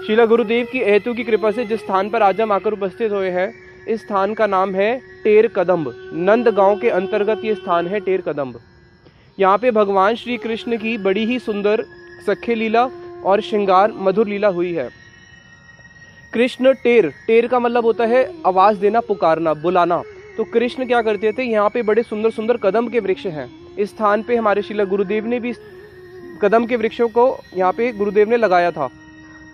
श्रीला गुरुदेव की हेतु की कृपा से जिस स्थान पर आज हम आकर उपस्थित हुए हैं, इस स्थान का नाम है टेर कदम्ब। नंद गांव के अंतर्गत ये स्थान है टेर कदम्ब। यहाँ पे भगवान श्री कृष्ण की बड़ी ही सुंदर सख्य लीला और श्रृंगार मधुर लीला हुई है। कृष्ण टेर का मतलब होता है आवाज देना, पुकारना, बुलाना। तो कृष्ण क्या करते थे, यहाँ पे बड़े सुंदर सुंदर कदम के वृक्ष हैं। इस स्थान पे हमारे श्रीला गुरुदेव ने भी कदम के वृक्षों को यहाँ पे गुरुदेव ने लगाया था।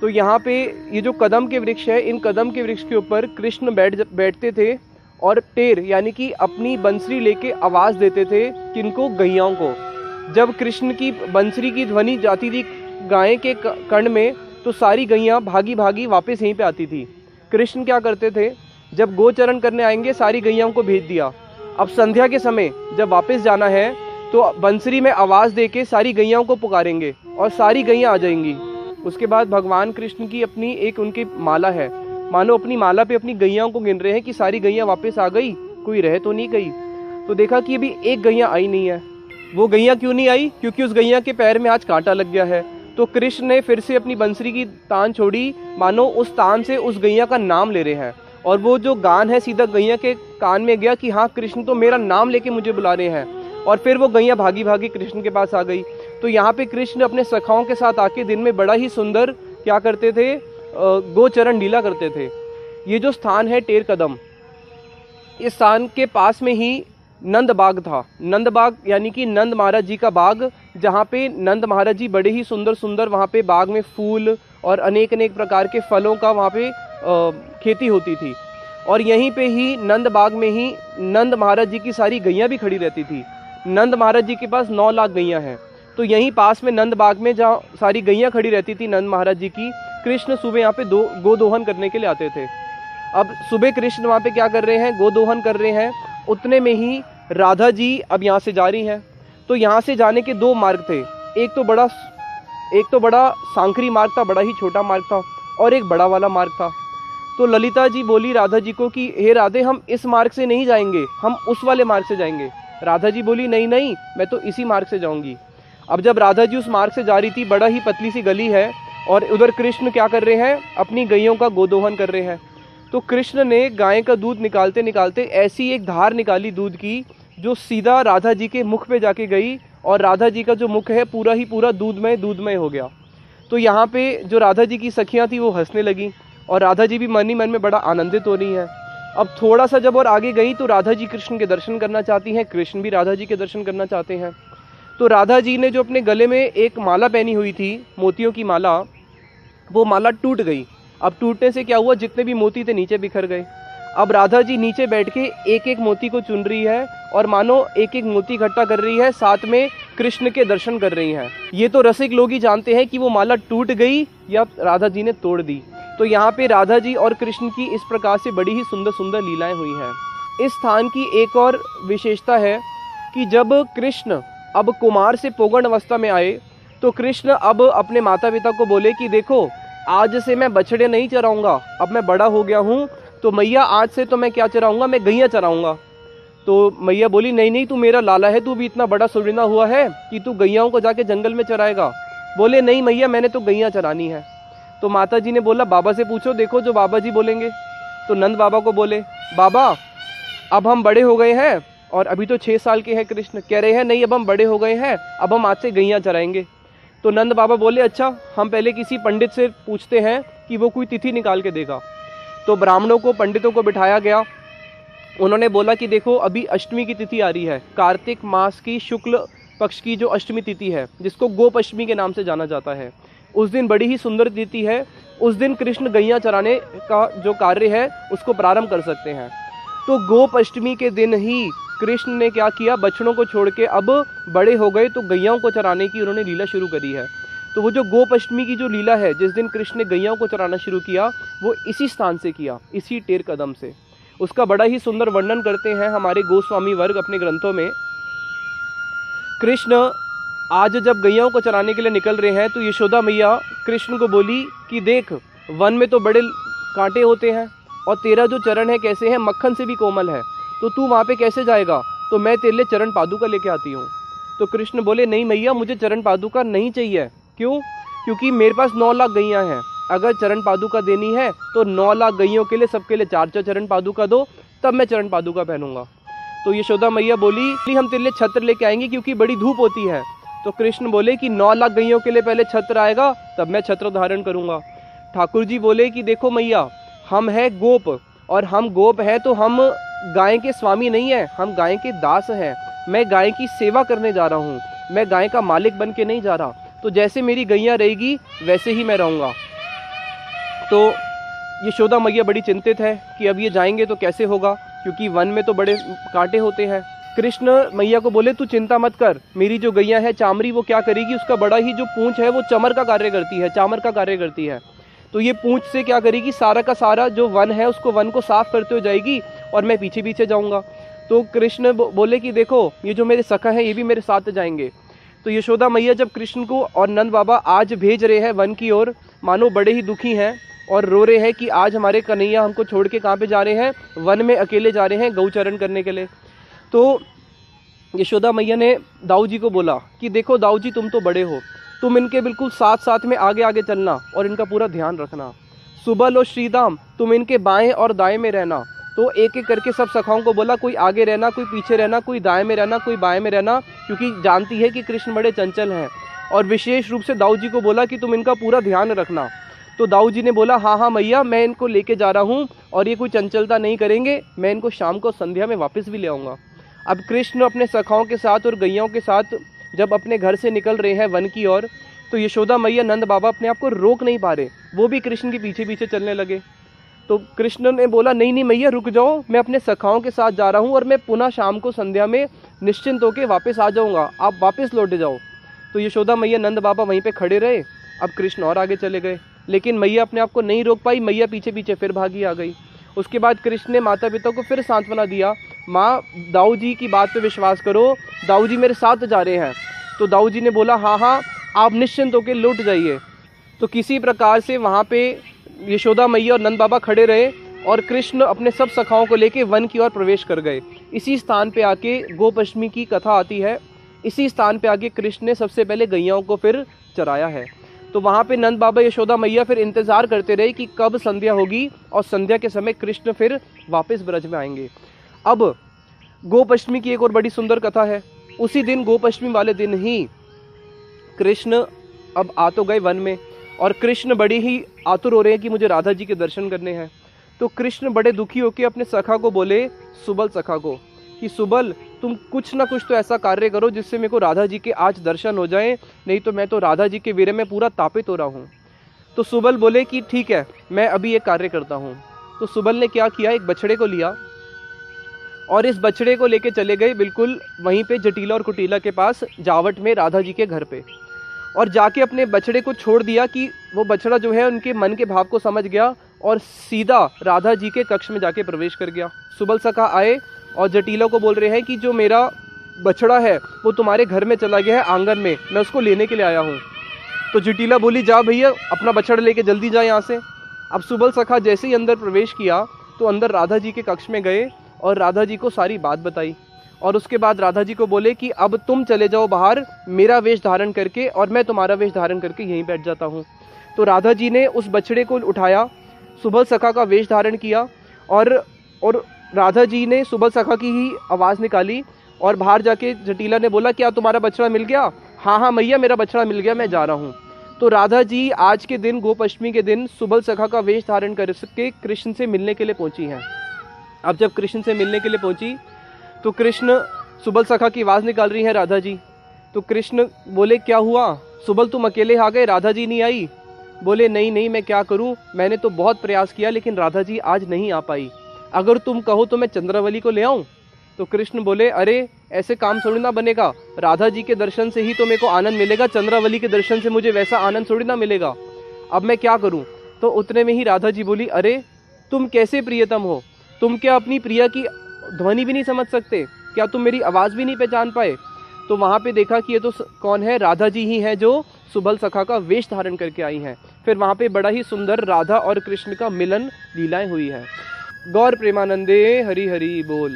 तो यहाँ पे ये जो कदम के वृक्ष है, इन कदम के वृक्ष के ऊपर कृष्ण बैठते थे और टेर यानी कि अपनी बंसरी लेके आवाज देते थे। किनको? गैयाओं को। जब कृष्ण की बंसरी की ध्वनि जाती थी गाय के कर्ण में, तो सारी गैयां भागी भागी वापस यहीं पे आती थी। कृष्ण क्या करते थे, जब गोचरण करने आएंगे सारी गैयाओं को भेज दिया। अब संध्या के समय जब वापस जाना है तो बंसरी में आवाज देके सारी गैयाओं को पुकारेंगे और सारी गैयां आ जाएंगी। उसके बाद भगवान कृष्ण की अपनी एक उनकी माला है, मानो अपनी माला पे अपनी गैयाओं को गिन रहे हैं कि सारी गैयां वापस आ गई, कोई रह तो नहीं गई। तो देखा कि अभी एक गैया आई नहीं है। वो गैया क्यों नहीं आई? क्योंकि उस गैया के पैर में आज कांटा लग गया है। तो कृष्ण ने फिर से अपनी बंसरी की तान छोड़ी, मानो उस तान से उस गैया का नाम ले रहे हैं। और वो जो गान है सीधा गैया के कान में गया कि हाँ, कृष्ण तो मेरा नाम लेके मुझे बुला रहे हैं। और फिर वो गैया भागी भागी कृष्ण के पास आ गई। तो यहाँ पे कृष्ण अपने सखाओं के साथ आके दिन में बड़ा ही सुंदर क्या करते थे, गोचरण लीला करते थे। ये जो स्थान है टेर कदम, इस स्थान के पास में ही नंद बाग था। नंद बाग यानी कि नंद महाराज जी का बाग, जहाँ पे नंद महाराज जी बड़े ही सुंदर सुंदर वहाँ पे बाग में फूल और अनेक अनेक प्रकार के फलों का वहाँ पे खेती होती थी। और यहीं पे ही नंद बाग में ही नंद महाराज जी की सारी गैयां भी खड़ी रहती थी। नंद महाराज जी के पास 9 लाख गैयां हैं। तो यहीं पास में नंद बाग में जहाँ सारी गैयां खड़ी रहती थी नंद महाराज जी की, कृष्ण सुबह यहाँ पे गोदोहन करने के लिए आते थे। अब सुबह कृष्ण वहाँ पे क्या कर रहे हैं, गोदोहन कर रहे हैं। उतने में ही राधा जी अब यहाँ से जा रही हैं। तो यहाँ से जाने के 2 मार्ग थे। एक तो बड़ा सांकरी मार्ग था, बड़ा ही छोटा मार्ग था, और एक बड़ा वाला मार्ग था। तो ललिता जी बोली राधा जी को कि हे राधे, हम इस मार्ग से नहीं जाएंगे, हम उस वाले मार्ग से जाएंगे। राधा जी बोली नहीं नहीं, मैं तो इसी मार्ग से जाऊंगी। अब जब राधा जी उस मार्ग से जा रही थी, बड़ा ही पतली सी गली है, और उधर कृष्ण क्या कर रहे हैं, अपनी गैयों का गोदोहन कर रहे हैं। तो कृष्ण ने गाय का दूध निकालते निकालते ऐसी एक धार निकाली दूध की, जो सीधा राधा जी के मुख पे जाके गई, और राधा जी का जो मुख है पूरा ही पूरा दूधमय हो गया। तो यहाँ पे जो राधा जी की सखियाँ थी वो हंसने लगी, और राधा जी भी मन ही मन में बड़ा आनंदित हो रही हैं। अब थोड़ा सा जब और आगे गई तो राधा जी कृष्ण के दर्शन करना चाहती हैं, कृष्ण भी राधा जी के दर्शन करना चाहते हैं। तो राधा जी ने जो अपने गले में एक माला पहनी हुई थी, मोतियों की माला, वो माला टूट गई। अब टूटने से क्या हुआ, जितने भी मोती थे नीचे बिखर गए। अब राधा जी नीचे बैठ के एक एक मोती को चुन रही है, और मानो एक एक मोती इकट्ठा कर रही है, साथ में कृष्ण के दर्शन कर रही हैं। ये तो रसिक लोग ही जानते हैं कि वो माला टूट गई या राधा जी ने तोड़ दी। तो यहाँ पे राधा जी और कृष्ण की इस प्रकार से बड़ी ही सुंदर सुंदर लीलाएं हुई हैं। इस स्थान की एक और विशेषता है कि जब कृष्ण अब कुमार से पौगंड अवस्था में आए, तो कृष्ण अब अपने माता पिता को बोले कि देखो, आज से मैं बछड़े नहीं चराऊंगा, अब मैं बड़ा हो गया हूँ, तो मैया आज से तो मैं क्या चराऊंगा, मैं गैया चराऊंगा। तो मैया बोली नहीं नहीं, तू मेरा लाला है, तू भी इतना बड़ा सुरीना हुआ है कि तू गैयाओं को जाके जंगल में चराएगा। बोले नहीं मैया, मैंने तो गैया चरानी है। तो माता जी ने बोला बाबा से पूछो, देखो जो बाबा जी बोलेंगे। तो नंद बाबा को बोले, बाबा अब हम बड़े हो गए हैं, और अभी तो 6 साल के हैं कृष्ण। कह रहे हैं नहीं, अब हम बड़े हो गए हैं, अब हम आज से गैया चराएंगे। तो नंद बाबा बोले अच्छा, हम पहले किसी पंडित से पूछते हैं कि वो कोई तिथि निकाल के देगा। तो ब्राह्मणों को, पंडितों को बिठाया गया। उन्होंने बोला कि देखो, अभी अष्टमी की तिथि आ रही है, कार्तिक मास की शुक्ल पक्ष की जो अष्टमी तिथि है, जिसको गोप अष्टमी के नाम से जाना जाता है, उस दिन बड़ी ही सुंदर तिथि है। उस दिन कृष्ण गैया चराने का जो कार्य है उसको प्रारंभ कर सकते हैं। तो गोप अष्टमी के दिन ही कृष्ण ने क्या किया, बछड़ों को छोड़ के अब बड़े हो गए, तो गैयाओं को चराने की उन्होंने लीला शुरू करी है। तो वो जो गोप अष्टमी की जो लीला है, जिस दिन कृष्ण ने गैयाओं को चराना शुरू किया, वो इसी स्थान से किया, इसी टेर कदम से। उसका बड़ा ही सुंदर वर्णन करते हैं हमारे गोस्वामी वर्ग अपने ग्रंथों में। कृष्ण आज जब गैयाओं को चराने के लिए निकल रहे हैं, तो यशोदा मैया कृष्ण को बोली कि देख, वन में तो बड़े कांटे होते हैं, और तेरा जो चरण है कैसे है, मक्खन से भी कोमल है, तो तू वहाँ पे कैसे जाएगा, तो मैं तेरे लिए चरण पादुका लेके आती हूँ। तो कृष्ण बोले नहीं मैया, मुझे चरण पादुका नहीं चाहिए। क्यों? क्योंकि मेरे पास 9 लाख गैयाँ हैं, अगर चरण पादुका देनी है तो 9 लाख गैयों के लिए सबके लिए 4-4 चरण पादुका दो, तब मैं चरण पादुका पहनूंगा। तो यशोदा मैया बोली हम तेरे लिए छत्र लेके आएंगे क्योंकि बड़ी धूप होती है। तो कृष्ण बोले कि 9 लाख गैयों के लिए पहले छत्र आएगा तब मैं छत्र धारण करूंगा। ठाकुर जी बोले कि देखो मैया, हम हैं गोप, और हम गोप हैं तो हम गाय के स्वामी नहीं है, हम गाय के दास हैं। मैं गाय की सेवा करने जा रहा हूँ, मैं गाय का मालिक बन के नहीं जा रहा। तो जैसे मेरी गैया रहेगी वैसे ही मैं रहूँगा। तो यशोदा मैया बड़ी चिंतित है कि अब ये जाएंगे तो कैसे होगा, क्योंकि वन में तो बड़े कांटे होते हैं। कृष्ण मैया को बोले तू चिंता मत कर, मेरी जो गैया है चामरी वो क्या करेगी, उसका बड़ा ही जो पूंछ है वो चमर का कार्य करती है, चामर का कार्य करती है। तो ये पूंछ से क्या करेगी, सारा का सारा जो वन है उसको वन को साफ करते हुए जाएगी और मैं पीछे पीछे जाऊंगा। तो कृष्ण बोले कि देखो ये जो मेरे सखा है ये भी मेरे साथ जाएंगे। तो यशोदा मैया जब कृष्ण को और नंद बाबा आज भेज रहे हैं वन की ओर, मानो बड़े ही दुखी हैं और रो रहे हैं कि आज हमारे कन्हैया हमको छोड़ के कहाँ पे जा रहे हैं, वन में अकेले जा रहे हैं गौचरण करने के लिए। तो यशोदा मैया ने दाऊ जी को बोला कि देखो दाऊ जी, तुम तो बड़े हो, तुम इनके बिल्कुल साथ साथ में आगे आगे चलना और इनका पूरा ध्यान रखना। सुबल और श्रीदाम तुम इनके बाएं और दाएं में रहना। तो एक एक करके सब सखाओं को बोला, कोई आगे रहना, कोई पीछे रहना, कोई दाएं में रहना, कोई बाएं में रहना, क्योंकि जानती है कि कृष्ण बड़े चंचल हैं। और विशेष रूप से दाऊ जी को बोला कि तुम इनका पूरा ध्यान रखना। तो दाऊ जी ने बोला हाँ हाँ मैया, मैं इनको लेके जा रहा हूँ और ये कोई चंचलता नहीं करेंगे, मैं इनको शाम को संध्या में वापस भी ले आऊँगा। अब कृष्ण अपने सखाओं के साथ और गैयाओं के साथ जब अपने घर से निकल रहे हैं वन की ओर, तो यशोदा मैया नंद बाबा अपने आप को रोक नहीं पा रहे, वो भी कृष्ण के पीछे पीछे चलने लगे। तो कृष्ण ने बोला नहीं नहीं मैया रुक जाओ, मैं अपने सखाओं के साथ जा रहा हूँ और मैं पुनः शाम को संध्या में निश्चिंत होकर वापस आ जाऊँगा, आप वापस लौट जाओ। तो यशोदा मैया नंद बाबा वहीं पे खड़े रहे। अब कृष्ण और आगे चले गए, लेकिन मैया अपने आप को नहीं रोक पाई, मैया पीछे पीछे फिर भागी आ गई। उसके बाद कृष्ण ने माता पिता को फिर सांत्वना दिया, माँ दाऊ जी की बात पे विश्वास करो, दाऊ जी मेरे साथ जा रहे हैं। तो दाऊ जी ने बोला हाँ हाँ आप निश्चिंत होकर लौट जाइए। तो किसी प्रकार से वहाँ पे यशोदा मैया और नंद बाबा खड़े रहे और कृष्ण अपने सब सखाओं को लेके वन की ओर प्रवेश कर गए। इसी स्थान पे आके गोपाष्टमी की कथा आती है। इसी स्थान पे आके कृष्ण ने सबसे पहले गैयाओं को फिर चराया है। तो वहाँ पे नंद बाबा यशोदा मैया फिर इंतजार करते रहे कि कब संध्या होगी और संध्या के समय कृष्ण फिर वापस ब्रज में आएंगे। अब गोपाष्टमी की एक और बड़ी सुंदर कथा है। उसी दिन गोपाष्टमी वाले दिन ही कृष्ण अब आ तो गए वन में, और कृष्ण बड़ी ही आतुर हो रहे हैं कि मुझे राधा जी के दर्शन करने हैं। तो कृष्ण बड़े दुखी होकर अपने सखा को बोले, सुबल सखा को, कि सुबल तुम कुछ ना कुछ तो ऐसा कार्य करो जिससे मेरे को राधा जी के आज दर्शन हो जाएं, नहीं तो मैं तो राधा जी के वीर्य में पूरा तापित हो रहा हूँ। तो सुबल बोले कि ठीक है मैं अभी एक कार्य करता हूँ। तो सुबल ने क्या किया, एक बछड़े को लिया और इस बछड़े को लेके चले गए बिल्कुल वहीं पे जटीला और कुटीला के पास जावट में राधा जी के घर पे, और जाके अपने बछड़े को छोड़ दिया कि वो बछड़ा जो है उनके मन के भाव को समझ गया और सीधा राधा जी के कक्ष में जाके प्रवेश कर गया। सुबल सखा आए और जटीला को बोल रहे हैं कि जो मेरा बछड़ा है वो तुम्हारे घर में चला गया है आंगन में, मैं उसको लेने के लिए आया हूँ। तो जटीला बोली जा भैया अपना बछड़ा लेके जल्दी जा यहाँ से। अब सुबल सखा जैसे ही अंदर प्रवेश किया तो अंदर राधा जी के कक्ष में गए और राधा जी को सारी बात बताई, और उसके बाद राधा जी को बोले कि अब तुम चले जाओ बाहर मेरा वेश धारण करके और मैं तुम्हारा वेश धारण करके यहीं बैठ जाता हूँ। तो राधा जी ने उस बछड़े को उठाया, सुबल सखा का वेश धारण किया और राधा जी ने सुबल सखा की ही आवाज़ निकाली और बाहर जाके जटीला ने बोला क्या तुम्हारा बछड़ा मिल गया? हाँ हाँ मैया मेरा बछड़ा मिल गया, मैं जा रहा हूँ। तो राधा जी आज के दिन गोपाष्टमी के दिन सुबल सखा का वेश धारण करके कृष्ण से मिलने के लिए पहुँची हैं। अब जब कृष्ण से मिलने के लिए पहुँची तो कृष्ण सुबल सखा की आवाज़ निकाल रही है राधा जी। तो कृष्ण बोले क्या हुआ सुबल, तुम अकेले आ गए, राधा जी नहीं आई? बोले नहीं नहीं मैं क्या करूं, मैंने तो बहुत प्रयास किया लेकिन राधा जी आज नहीं आ पाई, अगर तुम कहो तो मैं चंद्रावली को ले आऊं? तो कृष्ण बोले अरे ऐसे काम थोड़ी ना बनेगा, राधा जी के दर्शन से ही तो मेरे को आनंद मिलेगा, चंद्रावली के दर्शन से मुझे वैसा आनंद थोड़ी ना मिलेगा, अब मैं क्या करूं? तो उतने में ही राधा जी बोली अरे तुम कैसे प्रियतम हो, तुम क्या अपनी प्रिया की ध्वनि भी नहीं समझ सकते, क्या तुम मेरी आवाज़ भी नहीं पहचान पाए? तो वहाँ पे देखा कि ये तो कौन है, राधा जी ही हैं जो सुबल सखा का वेश धारण करके आई हैं। फिर वहाँ पे बड़ा ही सुंदर राधा और कृष्ण का मिलन लीलाएं हुई है। गौर प्रेमानंदे हरि हरि बोल।